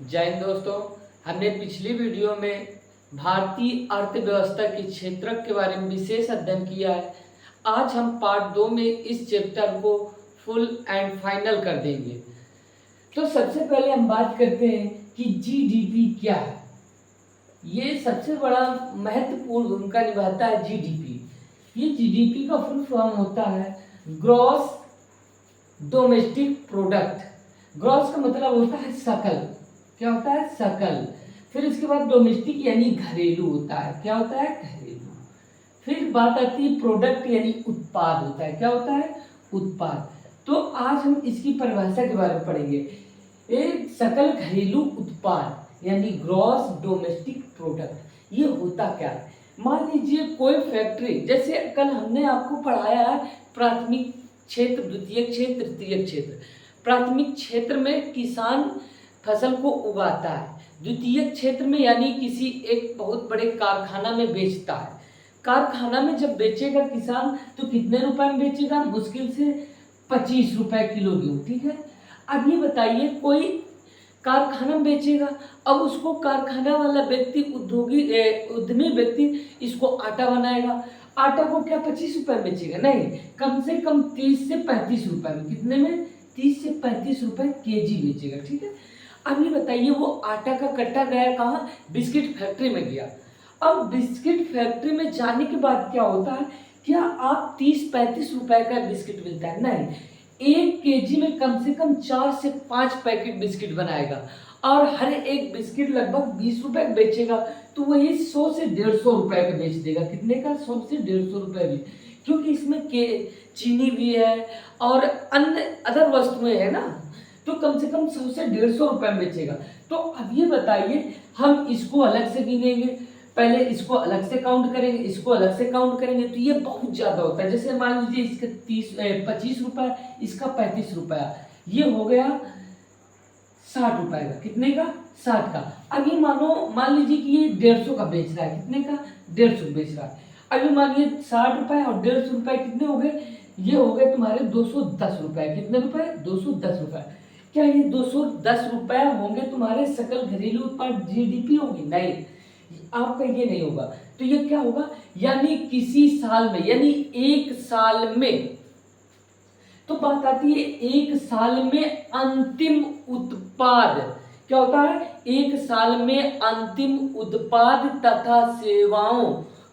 जय हिंद दोस्तों। हमने पिछली वीडियो में भारतीय अर्थव्यवस्था के क्षेत्रक के बारे में विशेष अध्ययन किया है। आज हम पार्ट 2 में इस चैप्टर को फुल एंड फाइनल कर देंगे। तो सबसे पहले हम बात करते हैं कि जीडीपी क्या है। ये सबसे बड़ा महत्वपूर्ण भूमिका निभाता है जीडीपी। ये जीडीपी का फुल फॉर्म होता है ग्रॉस डोमेस्टिक प्रोडक्ट। ग्रॉस का मतलब होता है सकल। क्या होता है? सकल। फिर इसके बाद डोमेस्टिक यानी घरेलू होता है। क्या होता है? घरेलू। फिर बात आती है प्रोडक्ट यानी उत्पाद होता है। क्या होता है? उत्पाद। तो आज हम इसकी परिभाषा के बारे में पढ़ेंगे। एक सकल घरेलू उत्पाद यानी ग्रॉस डोमेस्टिक प्रोडक्ट, ये होता क्या है? मान लीजिए कोई फैक्ट्री, जैसे कल हमने आपको पढ़ाया है प्राथमिक क्षेत्र, द्वितीयक क्षेत्र, तृतीयक क्षेत्र। प्राथमिक क्षेत्र में किसान फसल को उगाता है, द्वितीयक क्षेत्र में यानी किसी एक बहुत बड़े कारखाना में बेचता है। कारखाना में जब बेचेगा किसान तो कितने रुपए में बेचेगा? मुश्किल से 25 रुपए किलो गेहूं। ठीक है। अब ये बताइए, कोई कारखाना में बेचेगा, अब उसको कारखाना वाला व्यक्ति उद्यमी व्यक्ति इसको आटा बनाएगा। आटा को क्या 25 रुपए में बेचेगा? नहीं, कम से कम 30 से 35 रुपए में। कितने में? 30 से 35 रुपए केजी बेचेगा। ठीक है। अब ये बताइए, वो आटा का कट्टा गया कहाँ? बिस्किट फैक्ट्री में गया। अब बिस्किट फैक्ट्री में जाने के बाद क्या होता है? क्या आप 30-35 रुपए का बिस्किट मिलता है? नहीं, 1 केजी में कम से कम 4 से 5 पैकेट बिस्किट बनाएगा और हर एक बिस्किट लगभग 20 रुपए बेचेगा। तो वही 100 से 150 रुपए का बेच देगा। कितने का? 100 से 150 रुपए भी, क्योंकि इसमें चीनी भी है और अन्य अदर वस्तुएं है ना, तो कम से कम 100 से 150 रुपए में बेचेगा। तो अब ये बताइए, हम इसको अलग से गिनेंगे, पहले इसको अलग से काउंट करेंगे, इसको अलग से काउंट करेंगे, तो ये बहुत ज्यादा होता है। जैसे मान लीजिए इसका 25 रुपए, इसका 35 रुपया, ये हो गया 60 रुपए का। कितने का? 60 का। अब ये मान लीजिए कि ये 150 का बेच रहा है। कितने का? 150 बेच रहा है। अभी मानिए 60 रुपए और 150 रुपए कितने हो गए? ये हो गए तुम्हारे 210 रुपए। कितने रुपए? 210 रुपए। क्या ये 210 रुपए होंगे तुम्हारे सकल घरेलू उत्पाद जीडीपी होगी? नहीं, आपका ये नहीं होगा। तो ये क्या होगा? यानी किसी साल में, यानी एक साल में, तो बात आती है एक साल में अंतिम उत्पाद। क्या होता है? एक साल में अंतिम उत्पाद तथा सेवाओं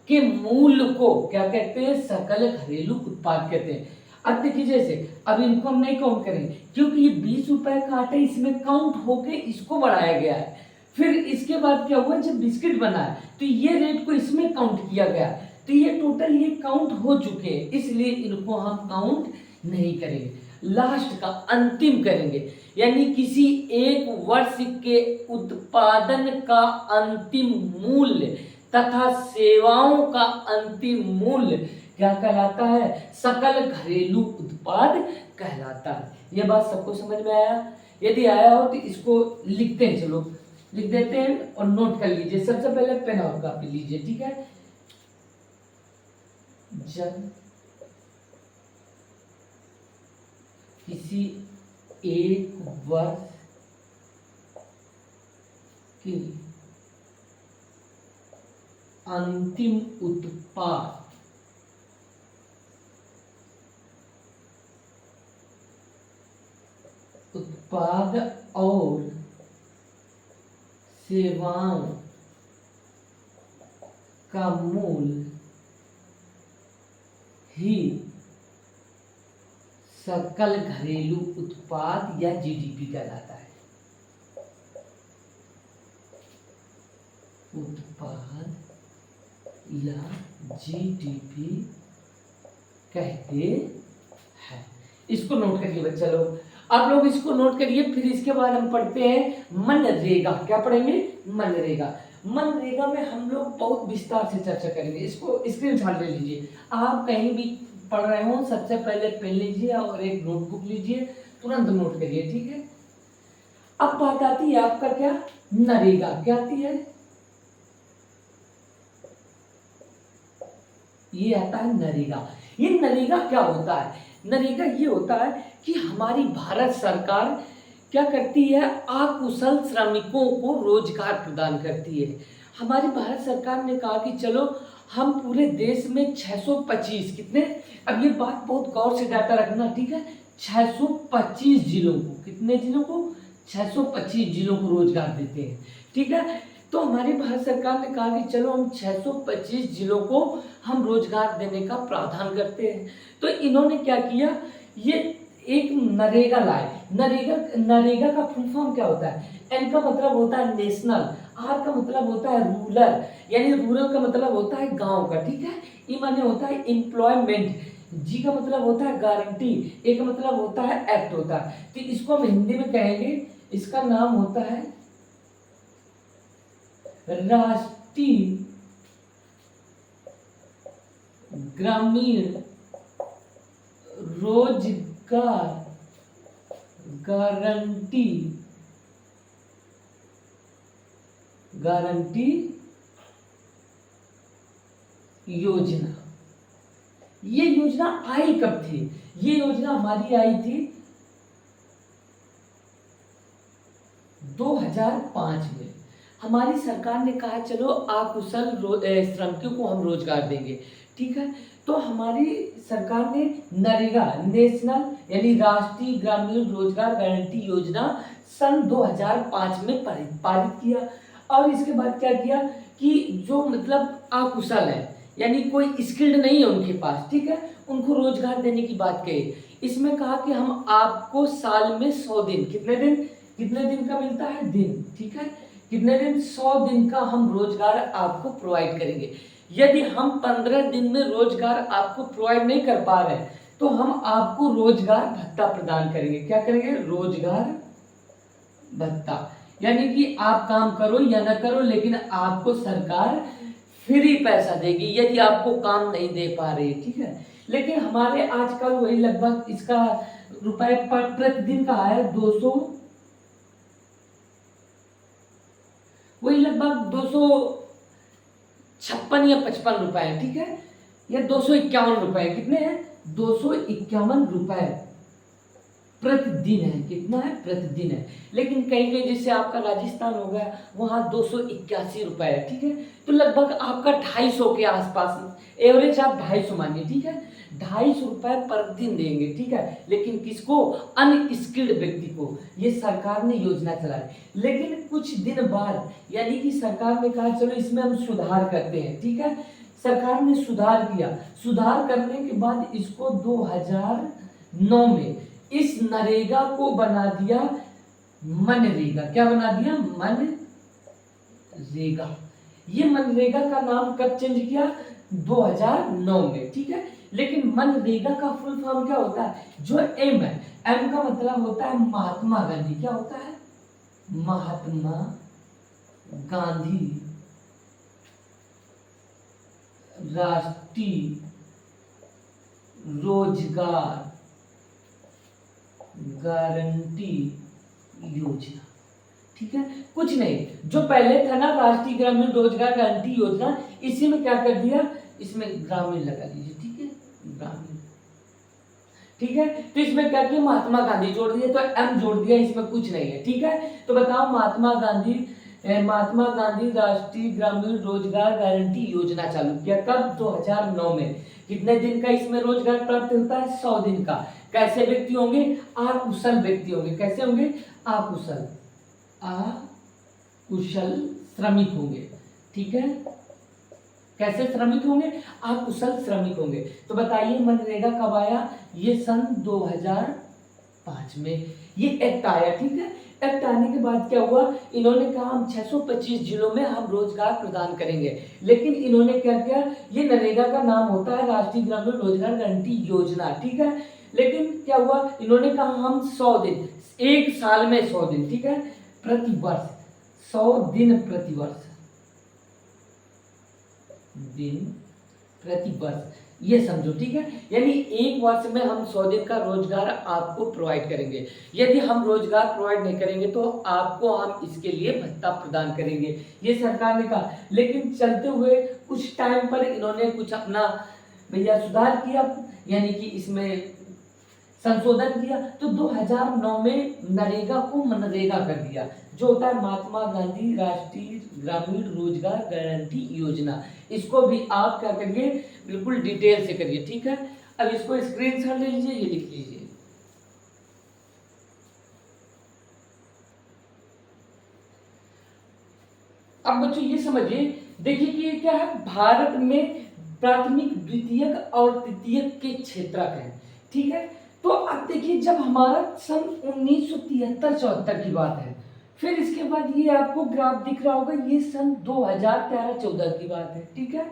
के मूल्य को क्या कहते हैं? सकल घरेलू उत्पाद कहते हैं। अब देखिए, जैसे अब इनको हम नहीं काउंट करेंगे क्योंकि ये 20 रुपए का आटा इसमें काउंट होके इसको बढ़ाया गया है। फिर इसके बाद क्या हुआ? जब बिस्किट बना है तो ये रेट को इसमें काउंट किया गया, तो ये टोटल ये काउंट हो चुके हैं, इसलिए इनको हम काउंट नहीं करेंगे, लास्ट का अंतिम करेंगे। यानी किसी एक वर्ष के उत्पादन का अंतिम मूल्य तथा सेवाओं का अंतिम मूल्य क्या कहलाता है? सकल घरेलू उत्पाद कहलाता है। यह बात सबको समझ में आया? यदि आया हो तो इसको लिखते हैं, चलो लिख देते हैं और नोट कर लीजिए। सबसे पहले पेन और कॉपी लीजिए। ठीक है। जब किसी एक वर्ष के अंतिम उत्पाद और सेवाओं का मूल्य ही सकल घरेलू उत्पाद या जीडीपी कहलाता है। उत्पाद या जीडीपी कहते हैं। इसको नोट करिए बच्चा लोग। आप लोग इसको नोट करिए। फिर इसके बाद हम पढ़ते हैं मनरेगा। क्या पढ़ेंगे? मनरेगा। मनरेगा में हम लोग बहुत विस्तार से चर्चा करेंगे। इसको स्क्रीनशॉट ले लीजिए। आप कहीं भी पढ़ रहे हो, सबसे पहले पेन लीजिए और एक नोटबुक लीजिए, तुरंत नोट करिए। ठीक है। अब बात आती है आपका क्या? नरेगा। क्या आती है? ये आता है नरेगा। ये नरेगा क्या होता है? नरेगा ये होता है कि हमारी भारत सरकार क्या करती है, अकुशल श्रमिकों को रोजगार प्रदान करती है। हमारी भारत सरकार ने कहा कि चलो हम पूरे देश में 625 कितने, अब ये बात बहुत गौर से डाटा रखना, ठीक है, 625 जिलों को, कितने जिलों को, 625 जिलों को रोजगार देते हैं, ठीक है। तो हमारी भारत सरकार ने कहा कि चलो हम 625 जिलों को हम रोजगार देने का प्रावधान करते हैं। तो इन्होंने क्या किया, ये एक नरेगा लाए। नरेगा का फुल फॉर्म क्या होता है, एन का मतलब होता है नेशनल, आर का मतलब होता है रूरल, यानी रूरल का मतलब होता है गांव का, ठीक है। ई माने होता है एम्प्लॉयमेंट, जी का मतलब होता है गारंटी, ए का मतलब होता है एक्ट होता है। तो इसको हम हिंदी में कहेंगे, इसका नाम होता है राष्ट्रीय ग्रामीण रोजगार गारंटी योजना। ये योजना आई कब थी, ये योजना हमारी आई थी 2005 में। हमारी सरकार ने कहा चलो अकुशल श्रमिकों को हम रोजगार देंगे, ठीक है। तो हमारी सरकार ने नरेगा, नेशनल यानी राष्ट्रीय ग्रामीण रोजगार गारंटी योजना सन 2005 में पारित किया। और इसके बाद क्या किया कि जो मतलब अकुशल है, यानी कोई स्किल्ड नहीं है उनके पास, ठीक है, उनको रोजगार देने की बात कही। इसमें कहा कि हम आपको साल में 100 दिन, कितने दिन का मिलता है, दिन, ठीक है, कितने दिन, 100 दिन का हम रोजगार आपको प्रोवाइड करेंगे। यदि हम 15 दिन में रोजगार आपको प्रोवाइड नहीं कर पा रहे तो हम आपको रोजगार भत्ता प्रदान करेंगे। क्या करेंगे, रोजगार भत्ता, यानी कि आप काम करो या ना करो लेकिन आपको सरकार फ्री पैसा देगी यदि आपको काम नहीं दे पा रही, ठीक है। लेकिन हमारे आजकल वही लगभग इसका रुपए प्रतिदिन का है 200, वही लगभग 256 या 55 रुपए, ठीक है, या 251 रुपए, कितने हैं, 251 रुपए प्रतिदिन है, कितना है, प्रतिदिन है। लेकिन कहीं कहीं जैसे आपका राजस्थान हो गया, वहाँ 281 रुपए है, ठीक है। तो लगभग आपका 250 के आसपास, एवरेज आप 250 मानिए, ठीक है, 250 रुपए पर दिन देंगे, ठीक है। लेकिन किसको, अनस्किल्ड व्यक्ति को, ये सरकार ने योजना चलाई। लेकिन कुछ दिन बाद यानी कि सरकार ने कहा चलो इसमें हम सुधार करते हैं, ठीक है। सरकार ने सुधार किया, सुधार करने के बाद इसको 2009 में इस नरेगा को बना दिया मनरेगा। क्या बना दिया, मनरेगा। ये मनरेगा का नाम कब चेंज किया, 2009 में, ठीक है। लेकिन मनरेगा का फुल फॉर्म क्या होता है, जो एम है, एम का मतलब होता है महात्मा गांधी। क्या होता है, महात्मा गांधी राष्ट्रीय रोजगार गारंटी योजना, ठीक है। कुछ नहीं, जो पहले था ना राष्ट्रीय ग्रामीण रोजगार गारंटी योजना, इसी में क्या कर दिया, इसमें ग्रामीण लगा दीजिए, ठीक है, ग्रामीण, ठीक है। तो इसमें क्या किया, महात्मा गांधी जोड़ दिए, तो एम जोड़ दिया, इसमें कुछ नहीं है, ठीक है। तो बताओ महात्मा गांधी राष्ट्रीय ग्रामीण रोजगार गारंटी योजना चालू किया कब, 2009 में। कितने दिन का इसमें रोजगार प्राप्त होता है, 100 दिन का। कैसे व्यक्ति होंगे, अकुशल व्यक्ति होंगे। कैसे होंगे, अकुशल श्रमिक होंगे, ठीक है। कैसे श्रमिक होंगे, अकुशल श्रमिक होंगे। तो बताइए मनरेगा कब आया, ये सन 2005 में ये एक्ट आया, ठीक है। एक्ट आने के बाद क्या हुआ, इन्होंने कहा हम 625 जिलों में हम रोजगार प्रदान करेंगे। लेकिन इन्होंने क्या किया, ये नरेगा का नाम होता है राष्ट्रीय ग्रामीण रोजगार गारंटी योजना, ठीक है। लेकिन क्या हुआ, इन्होंने कहा हम 100 दिन, एक साल में 100 दिन, ठीक है, प्रतिवर्ष 100 दिन प्रतिवर्ष, दिन प्रतिवर्ष, ये समझो, ठीक है। यानी एक वर्ष में हम 100 दिन का रोजगार आपको प्रोवाइड करेंगे। यदि हम रोजगार प्रोवाइड नहीं करेंगे तो आपको हम इसके लिए भत्ता प्रदान करेंगे, ये सरकार ने कहा। लेकिन चलते हुए कुछ टाइम पर इन्होंने कुछ अपना भैया सुधार किया, यानी कि इसमें संशोधन किया तो 2009 में नरेगा को मनरेगा कर दिया, जो होता है महात्मा गांधी राष्ट्रीय ग्रामीण रोजगार गारंटी योजना। इसको भी आप क्या करिए, बिल्कुल डिटेल से करिए, ठीक है। अब इसको स्क्रीनशॉट ले लीजिए, ये लिख लीजिए। अब बच्चों ये समझिए, देखिए कि ये क्या है, भारत में प्राथमिक द्वितीयक और तृतीयक के क्षेत्रक हैं, ठीक है। तो अब देखिए, जब हमारा सन 1973-74 की बात है, फिर इसके बाद ये आपको ग्राफ दिख रहा होगा, ये सन 2013-14 की बात है, ठीक है।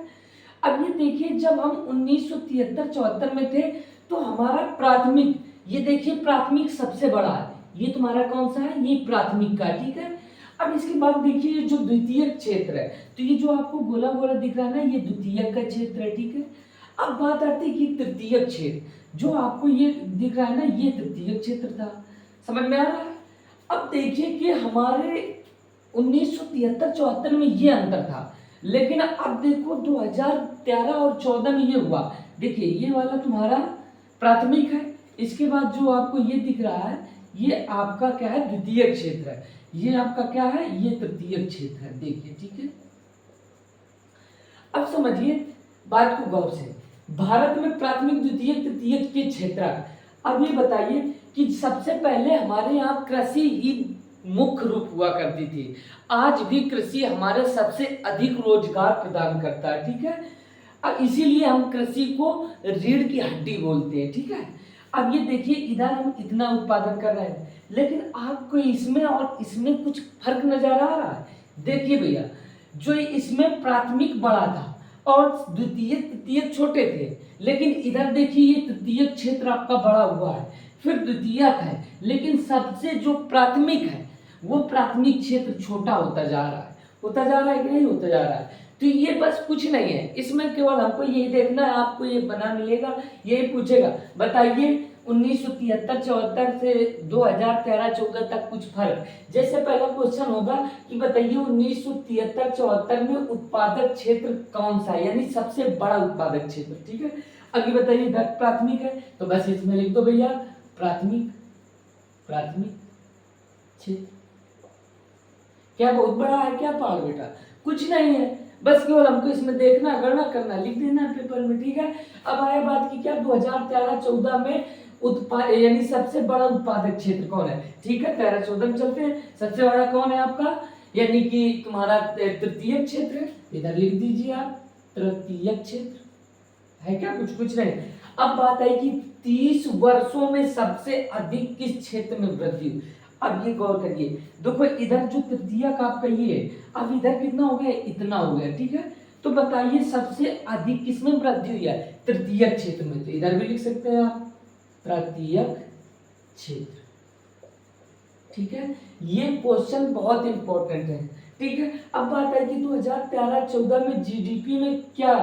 अब ये देखिए, जब हम 1973-74 में थे तो हमारा प्राथमिक, ये देखिए प्राथमिक सबसे बड़ा है, ये तुम्हारा कौन सा है, ये प्राथमिक का, ठीक है। अब इसके बाद देखिए जो द्वितीयक क्षेत्र है, तो ये जो आपको गोला गोला दिख रहा है ना, ये द्वितीयक का क्षेत्र है, ठीक है। अब बात आती है कि तृतीयक क्षेत्र, जो आपको ये दिख रहा है ना, ये तृतीयक क्षेत्र था, समझ में आ रहा है। अब देखिए कि हमारे 1973-74 में ये अंतर था, लेकिन अब देखो 2013 और 14 में ये हुआ। देखिए ये वाला तुम्हारा प्राथमिक है, इसके बाद जो आपको ये दिख रहा है, ये आपका क्या है, द्वितीयक क्षेत्र है, ये आपका क्या है, ये तृतीयक क्षेत्र है, देखिए, ठीक है। अब समझिए बात को गौर से, भारत में प्राथमिक द्वितीयक तृतीयक के क्षेत्र। अब ये बताइए कि सबसे पहले हमारे यहाँ कृषि ही मुख्य रूप हुआ करती थी, आज भी कृषि हमारे सबसे अधिक रोजगार प्रदान करता है, ठीक है। अब इसीलिए हम कृषि को रीढ़ की हड्डी बोलते हैं, ठीक है। अब ये देखिए, इधर हम इतना उत्पादन कर रहे हैं, लेकिन आपको इसमें और इसमें कुछ फर्क नजर आ रहा है। देखिए भैया, जो इसमें प्राथमिक बड़ा था और द्वितीय तृतीयक छोटे थे, लेकिन इधर देखिए ये तृतीयक क्षेत्र आपका बड़ा हुआ है, फिर द्वितीयक है, लेकिन सबसे जो प्राथमिक है वो प्राथमिक क्षेत्र छोटा होता जा रहा है, होता जा रहा है कि नहीं होता जा रहा है। तो ये बस कुछ नहीं है, इसमें केवल हमको यही देखना है, आपको ये बना मिलेगा, यही पूछेगा, बताइए 1973-74 से 2013-14 तक कुछ फर्क। जैसे पहला क्वेश्चन होगा कि बताइए 1973-74 में उत्पादक क्षेत्र कौन सा है, यानी सबसे बड़ा उत्पादक क्षेत्र, ठीक है। अभी बताइए प्राथमिक है, तो बस इसमें लिख दो भैया प्राथमिक, प्राथमिक क्षेत्र। क्या बहुत बड़ा है क्या पहाड़ बेटा, कुछ नहीं है, बस केवल हमको इसमें देखना, गणना करना, लिख देना पेपर में, ठीक है। अब आया बात की क्या, 2013-14 में उत्पाद यानी सबसे बड़ा उत्पादक क्षेत्र कौन है, ठीक है। 13-14 में चलते हैं, सबसे बड़ा कौन है आपका, यानी कि तुम्हारा तृतीयक क्षेत्र है, इधर लिख दीजिए आप तृतीयक क्षेत्र है क्या, कुछ नहीं। अब बात आई कि 30 वर्षों में सबसे अधिक किस क्षेत्र में वृद्धि हुई। अब ये गौर करिए, देखो इधर जो तृतीयक आपका ये है, अब इधर कितना हो गया, इतना हो गया, ठीक है। तो बताइए सबसे अधिक किसमें वृद्धि हुई है, तृतीयक क्षेत्र में, तो इधर भी लिख सकते हैं आप तृतीयक क्षेत्र, ठीक है। ये क्वेश्चन बहुत इंपॉर्टेंट है, ठीक है। अब बात है कि 2013-14 में जीडीपी में क्या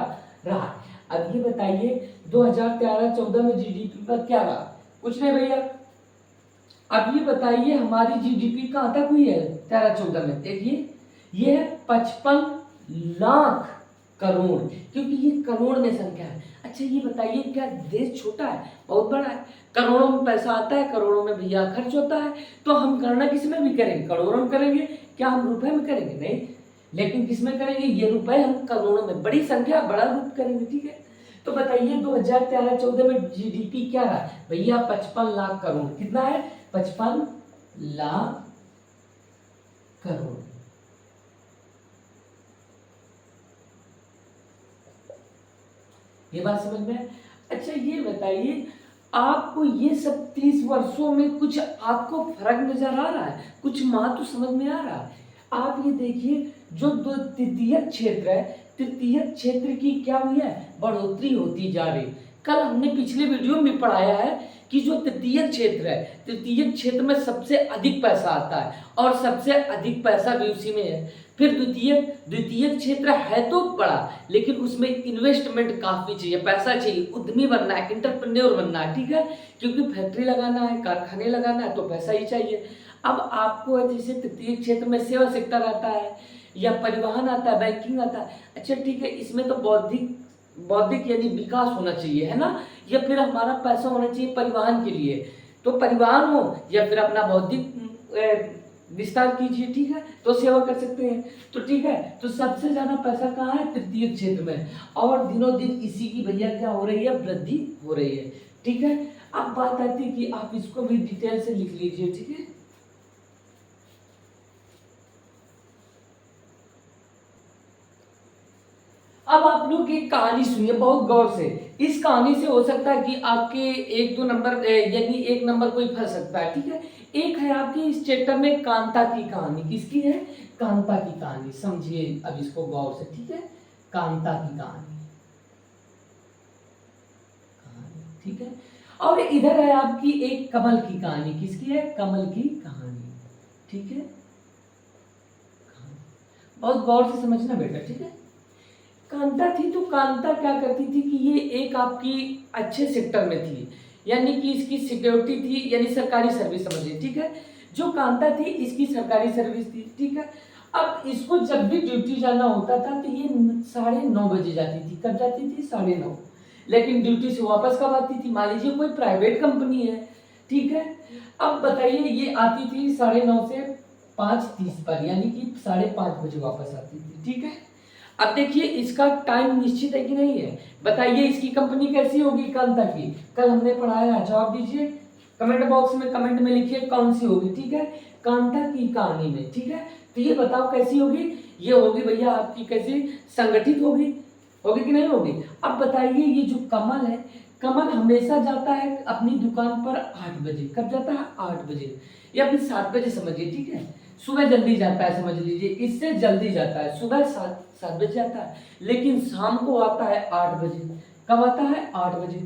रहा। अब ये बताइए 2013-14 में जीडीपी पर क्या रहा, कुछ नहीं भैया। अब ये बताइए हमारी जीडीपी कहाँ तक हुई है 13-14 में, देखिए ये है 55 लाख करोड़, क्योंकि ये करोड़ में संख्या है। अच्छा ये बताइए, क्या देश छोटा है, बहुत बड़ा है, करोड़ों में पैसा आता है, करोड़ों में भैया खर्च होता है, तो हम गणना किस में भी करेंगे, करोड़ों में करेंगे, क्या हम रुपए में करेंगे, नहीं, लेकिन किस में करेंगे, ये रुपए हम करोड़ों में, बड़ी संख्या बड़ा रूप करेंगे, ठीक है। तो बताइए 2013-14 में जीडीपी क्या रहा भैया, 55 लाख करोड़, कितना है, 55 लाख करोड़। ये बात समझ में। अच्छा ये बताइए, आपको ये सब 30 वर्षों में कुछ आपको फर्क नजर आ रहा है, कुछ महत्व समझ में आ रहा है। आप ये देखिए, जो तृतीयक क्षेत्र है, तृतीयक क्षेत्र की क्या हुई है, बढ़ोतरी होती जा रही। कल हमने पिछले वीडियो में पढ़ाया है कि जो तृतीयक क्षेत्र है, तृतीयक क्षेत्र में सबसे अधिक पैसा आता है और सबसे अधिक पैसा भी उसी में है। फिर द्वितीयक क्षेत्र है तो बड़ा, लेकिन उसमें इन्वेस्टमेंट काफी चाहिए, पैसा चाहिए, उद्यमी बनना है, एंटरप्रेन्योर बनना है, ठीक है, क्योंकि फैक्ट्री लगाना है, कारखाने लगाना है, तो पैसा ही चाहिए। अब आपको जैसे तृतीयक क्षेत्र में सेवा सेक्टर आता है, या परिवहन आता है, बैंकिंग आता है, अच्छा ठीक है, इसमें तो बौद्धिक बौद्धिक यानी विकास होना चाहिए, है ना, या फिर हमारा पैसा होना चाहिए परिवहन के लिए, तो परिवहन हो या फिर अपना बौद्धिक विस्तार कीजिए, ठीक है, तो सेवा कर सकते हैं। तो ठीक है, तो सबसे ज्यादा पैसा कहाँ है, तृतीय क्षेत्र में, और दिनों दिन इसी की भैया क्या हो रही है, वृद्धि हो रही है, ठीक है। अब बात आती है कि आप इसको भी डिटेल से लिख लीजिए, ठीक है। अब आप लोग एक कहानी सुनिए बहुत गौर से। इस कहानी से हो सकता है कि आपके एक दो नंबर यानी एक नंबर कोई फंस सकता है, ठीक है। एक है आपकी इस चैप्टर में कांता की कहानी। किसकी है, कांता की कहानी। समझिए अब इसको गौर से, ठीक है। कांता की कहानी, ठीक है। और इधर है आपकी एक कमल की कहानी। किसकी है, कमल की कहानी, ठीक है। बहुत गौर से समझना बेटा, ठीक है। कांता थी तो कांता क्या करती थी कि ये एक आपकी अच्छे सेक्टर में थी, यानी कि इसकी सिक्योरिटी थी, यानी सरकारी सर्विस समझिए, ठीक है। जो कांता थी इसकी सरकारी सर्विस थी, ठीक है। अब इसको जब भी ड्यूटी जाना होता था तो ये 9:30 बजे जाती थी। कब जाती थी, 9:30। लेकिन ड्यूटी से वापस कब आती थी, मान लीजिए कोई प्राइवेट कंपनी है, ठीक है। अब बताइए ये आती थी 9:30 से 5:30 पर, यानी कि 5:30 बजे वापस आती थी, ठीक है। अब देखिए इसका टाइम निश्चित है कि नहीं है, बताइए इसकी कंपनी कैसी होगी कांता की, कल हमने पढ़ाया, जवाब दीजिए कमेंट बॉक्स में, कमेंट में लिखिए कौन सी होगी, ठीक है। कांता की कहानी में, ठीक है। तो ये बताओ कैसी होगी, ये होगी भैया आपकी कैसी, संगठित होगी, होगी कि नहीं होगी। अब बताइए ये जो कमल है, कमल हमेशा जाता है अपनी दुकान पर 8 बजे। कब जाता है, 8 बजे, या फिर 7 बजे समझिए, ठीक है। सुबह जल्दी जाता है, समझ लीजिए इससे जल्दी जाता है, सुबह 7 बजे आता है, लेकिन शाम को आता है 8 बजे। कब आता है, 8 बजे,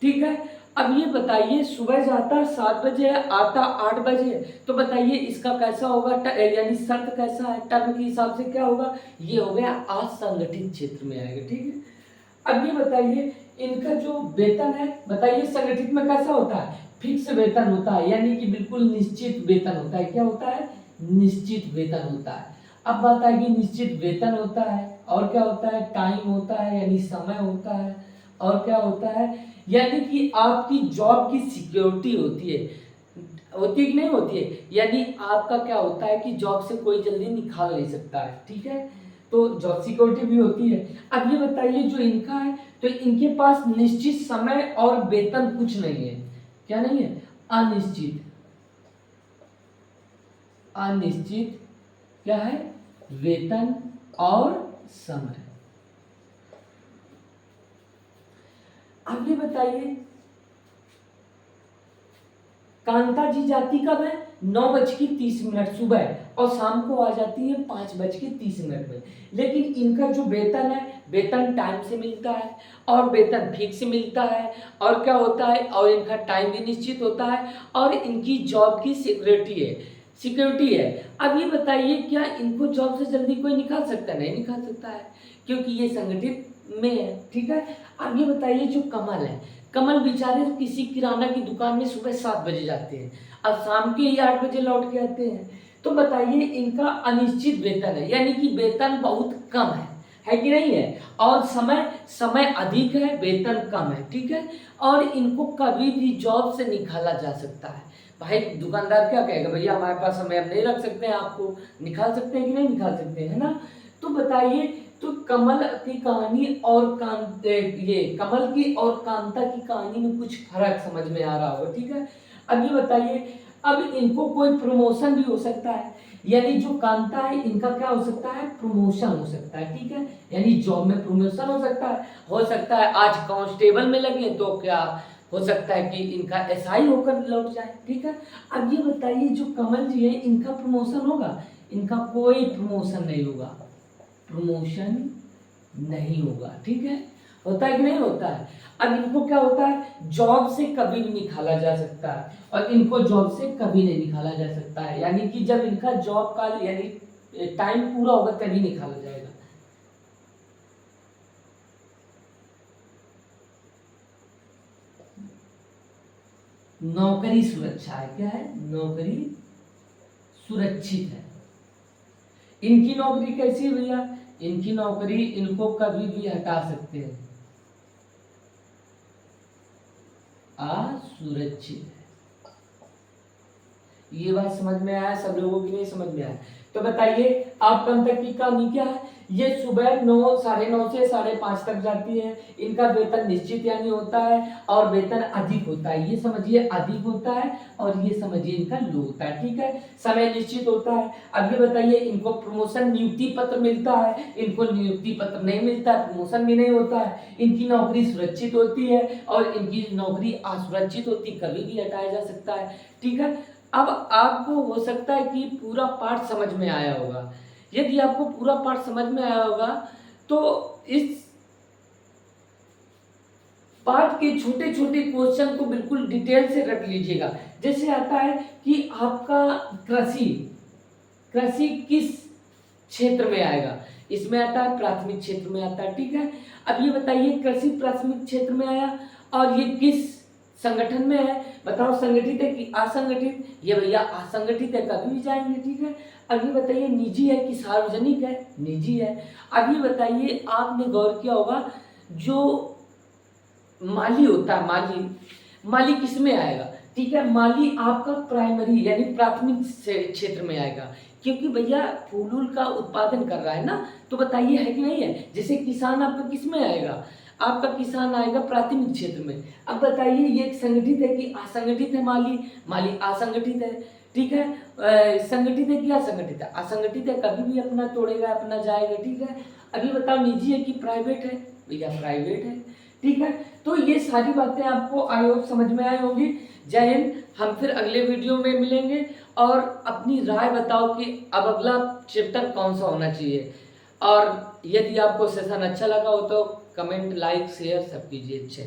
ठीक है। अब ये बताइए सुबह जाता है 7 बजे, आता 8 बजे, तो बताइए इसका कैसा होगा, यानी शर्त कैसा है, टर्म के हिसाब से क्या होगा, ये हो गया असंगठित क्षेत्र में आएगा, ठीक है। अब ये बताइए इनका जो वेतन है, बताइए संगठित में कैसा होता है, फिक्स वेतन होता है, यानी कि बिल्कुल निश्चित वेतन होता है। क्या होता है, निश्चित वेतन होता है। अब बात आएगी, निश्चित वेतन होता है, और क्या होता है, टाइम होता है, यानी समय होता है, और क्या होता है, यानी कि आपकी जॉब की सिक्योरिटी होती है, होती है कि नहीं होती है, यानी आपका क्या होता है कि जॉब से कोई जल्दी निकाल नहीं सकता है, ठीक है। तो जॉब सिक्योरिटी भी होती है। अब ये बताइए जो इनका है, तो इनके पास निश्चित समय और वेतन कुछ नहीं है। क्या नहीं है, अनिश्चित, अनिश्चित क्या है, वेतन और समय। अब ये बताइए कांता जी जाती कब है, 9:30 सुबह, और शाम को आ जाती है 5:30 में। लेकिन इनका जो वेतन है, वेतन टाइम से मिलता है, और वेतन फिक्स मिलता है, और क्या होता है, और इनका टाइम भी निश्चित होता है, और इनकी जॉब की सिक्योरिटी है, सिक्योरिटी है। अब ये बताइए क्या इनको जॉब से जल्दी कोई निकाल सकता है, नहीं निकाल सकता है, क्योंकि ये संगठित में है, ठीक है। अब ये बताइए जो कमल है, कमल बेचारे तो किसी किराना की दुकान में सुबह 7 बजे जाते हैं, अब शाम के ही 8 बजे लौट के आते हैं। तो बताइए इनका अनिश्चित वेतन है, यानी कि वेतन बहुत कम है कि नहीं है, और समय समय अधिक है, वेतन कम है, ठीक है। और इनको कभी भी जॉब से निकाला जा सकता है। भाई दुकानदार क्या कहेगा, भैया हमारे पास समय अब नहीं रख सकते हैं, आपको निकाल सकते हैं कि नहीं निकाल सकते हैं, है ना। तो बताइए तो कमल की कहानी और ये कमल की और कांता की कहानी में कुछ फर्क समझ में आ रहा होगा, ठीक है। अब ये बताइए अब इनको कोई प्रमोशन भी हो सकता है, यानी जो कांता है इनका क्या हो सकता है, प्रमोशन हो सकता है, ठीक है। यानी जॉब में प्रमोशन हो सकता है आज कांस्टेबल में लगे तो क्या हो सकता है कि इनका एसआई होकर लौट जाए, ठीक है। अब ये बताइए जो कमल जी है इनका प्रमोशन होगा, इनका कोई प्रमोशन नहीं होगा, प्रमोशन नहीं होगा, ठीक है। होता है कि नहीं होता है। अब इनको क्या होता है, जॉब से कभी भी निकाला जा सकता है, और इनको जॉब से कभी नहीं निकाला जा सकता है, यानी कि जब इनका जॉब का यानी टाइम पूरा होगा तभी निकाला जाएगा। नौकरी सुरक्षा है, क्या है, नौकरी सुरक्षित है। इनकी नौकरी कैसी है भैया, इनकी नौकरी इनको कभी भी हटा सकते हैं, असुरक्षित है। ये बात समझ में आया सब लोगों की? नहीं समझ में आया तो बताइए। आप कम तक की कहानी क्या है? ये सुबह 9, 9:30 से 5:30 तक जाती है। इनका वेतन निश्चित यानी होता है और वेतन अधिक होता है। ये समझिए अधिक होता है और ये समझिए इनका लो होता है। ठीक है, समय निश्चित होता है। अब ये बताइए इनको प्रमोशन नियुक्ति पत्र मिलता है, इनको नियुक्ति पत्र नहीं मिलता है, प्रमोशन भी नहीं होता है। इनकी नौकरी सुरक्षित होती है और इनकी नौकरी असुरक्षित होती, कभी भी हटाया जा सकता है। ठीक है, अब आपको हो सकता है कि पूरा पाठ समझ में आया होगा। यदि आपको पूरा पाठ समझ में आया होगा तो इस पाठ के छोटे छोटे क्वेश्चन को बिल्कुल डिटेल से रख लीजिएगा। जैसे आता है कि आपका कृषि कृषि किस क्षेत्र में आएगा? इसमें आता है प्राथमिक क्षेत्र में आता है। ठीक है, अब ये बताइए कृषि प्राथमिक क्षेत्र में आया और ये किस संगठन में है? बताओ संगठित है कि असंगठित? ये भैया असंगठित है, कभी भी जाएंगे। ठीक है, अब ये बताइए निजी है कि सार्वजनिक है? निजी है। अब ये बताइए आपने गौर किया होगा जो माली होता है, माली किस में आएगा? ठीक है, माली आपका प्राइमरी यानी प्राथमिक क्षेत्र में आएगा, क्योंकि भैया फूल का उत्पादन कर रहा है ना। तो बताइए है कि नहीं है? जैसे किसान आपका किस में आएगा? आपका किसान आएगा प्राथमिक क्षेत्र में। अब बताइए ये संगठित है कि असंगठित है? माली असंगठित है। ठीक है, संगठित है कि असंगठित है? असंगठित है, कभी भी अपना तोड़ेगा अपना जाएगा। ठीक है, अभी बताओ निजी है कि प्राइवेट है? भैया प्राइवेट है। ठीक है, तो ये सारी बातें आपको आई होप समझ में आई होंगी। जय हिंद, हम फिर अगले वीडियो में मिलेंगे और अपनी राय बताओ कि अब अगला चैप्टर कौन सा होना चाहिए। और यदि आपको सेशन अच्छा लगा हो तो कमेंट, लाइक, शेयर सब कीजिए। अच्छा।